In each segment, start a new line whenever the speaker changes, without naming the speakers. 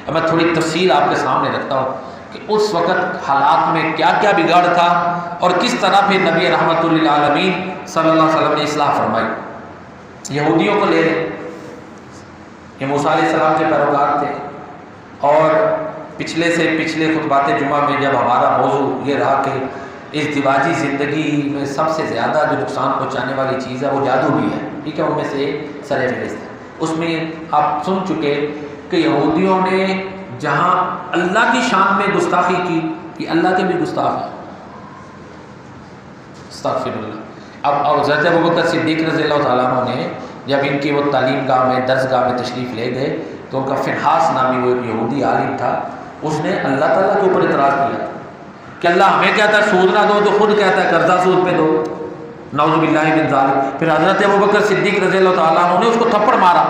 اب میں تھوڑی تفصیل آپ کے سامنے رکھتا ہوں کہ اس وقت حالات میں کیا کیا بگاڑ تھا اور کس طرح پھر نبی رحمت للعالمین صلی اللہ علیہ وسلم نے اصلاح فرمائی۔ یہودیوں کو لے لیں، یہ موسیٰ علیہ السلام کے پیروکار تھے، اور پچھلے خطبات جمعہ میں جب ہمارا موضوع یہ رہا کہ ازدواجی زندگی میں سب سے زیادہ جو نقصان پہنچانے والی چیز ہے وہ جادو بھی ہے، ٹھیک ہے، ان میں سے سر فہرست ہے۔ اس میں آپ سن چکے کہ یہودیوں نے جہاں اللہ کی شان میں گستاخی کی کہ اللہ کے بھی گستاخ ہیں، استغفر اللہ۔ اب حضرت ابوبکر صدیق رضی اللہ تعالیٰ عنہ نے جب ان کی وہ تعلیم گاہ میں درس گاہ میں تشریف لے گئے تو ان کا فنحاس نامی وہ ایک یہودی عالم تھا، اس نے اللہ تعالیٰ کے اوپر اعتراض کیا کہ اللہ ہمیں کہتا ہے سود نہ دو تو خود کہتا ہے قرضہ سود پہ دو، نعوذ باللہ من ذالک۔ پھر حضرت ابوبکر صدیق رضی اللہ تعالیٰ عنہ نے اس کو تھپڑ مارا،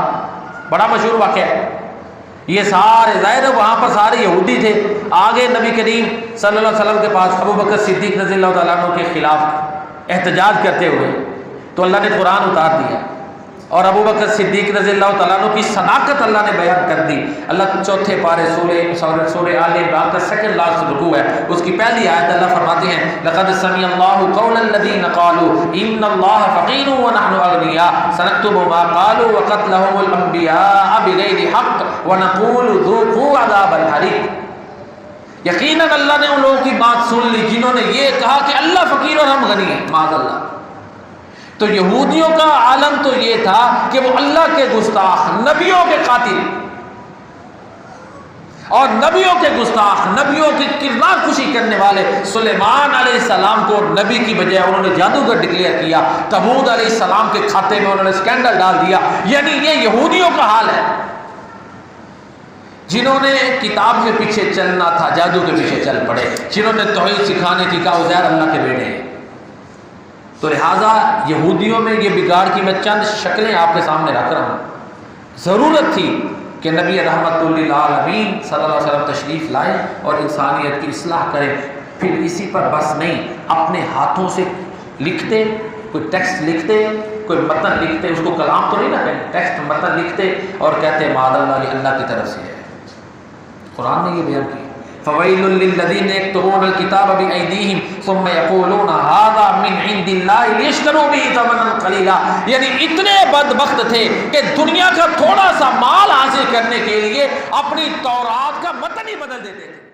بڑا مشہور واقعہ ہے یہ۔ سارے ظاہر ہے وہاں پر سارے یہودی تھے، آگے نبی کریم صلی اللہ علیہ وسلم کے پاس ابوبکر صدیق رضی اللہ تعالیٰ عنہ کے خلاف احتجاج کرتے ہوئے، تو اللہ نے قرآن اتار دیا اور ابوبکر صدیق رضی اللہ تعالیٰ عنہ کی صداقت اللہ نے بیان کر دی۔ اللہ چوتھے پارے سورہ آل عمران کا سیکنڈ لاسٹ رکوع ہے، اس کی پہلی آیت اللہ فرماتے ہیں لقد سمع اللہ قول الذین قالوا ان اللہ فقیر ونحن اغنیاء سنکتب ما قالوا وقتلهم الانبیاء بغیر حق ونقول ذوقوا عذاب الحریق۔ یقیناً اللہ نے ان لوگوں کی بات سن لی جنہوں نے یہ کہا کہ اللہ فقیر اور ہم غنی ہیں، معاذ اللہ۔ تو یہودیوں کا عالم تو یہ تھا کہ وہ اللہ کے گستاخ، نبیوں کے قاتل اور نبیوں کے گستاخ، نبیوں کی کردار کشی کرنے والے سلیمان علیہ السلام کو نبی کی بجائے انہوں نے جادوگر ڈکلیئر کیا، داؤد علیہ السلام کے کھاتے میں انہوں نے اسکینڈل ڈال دیا۔ یعنی یہ یہودیوں کا حال ہے جنہوں نے کتاب کے پیچھے چلنا تھا جادو کے پیچھے چل پڑے، جنہوں نے توحید سکھانے کی کہا عزیر اللہ کے بیٹے ہیں۔ تو لہٰذا یہودیوں میں یہ بگاڑ کی میں چند شکلیں آپ کے سامنے رکھ رہا ہوں۔ ضرورت تھی کہ نبی رحمت للعالمین صلی اللہ علیہ وسلم تشریف لائیں اور انسانیت کی اصلاح کریں۔ پھر اسی پر بس نہیں، اپنے ہاتھوں سے لکھتے، کوئی ٹیکسٹ لکھتے، کوئی متن لکھتے، اس کو کلام تو نہیں نہ کہیں، ٹیکسٹ متن لکھتے اور کہتے معاذ اللہ یہ اللہ کی طرف سے ہے۔ قرآن نے یہ بیان کیا فویل للذین یکتبون الکتاب بایدیہم ثم یقولون ھذا من عند اللہ لیشتروا بہ ثمنا قلیلا۔ یعنی اتنے بدبخت تھے کہ دنیا کا تھوڑا سا مال حاصل کرنے کے لیے اپنی تورات کا متن ہی بدل دیتے تھے۔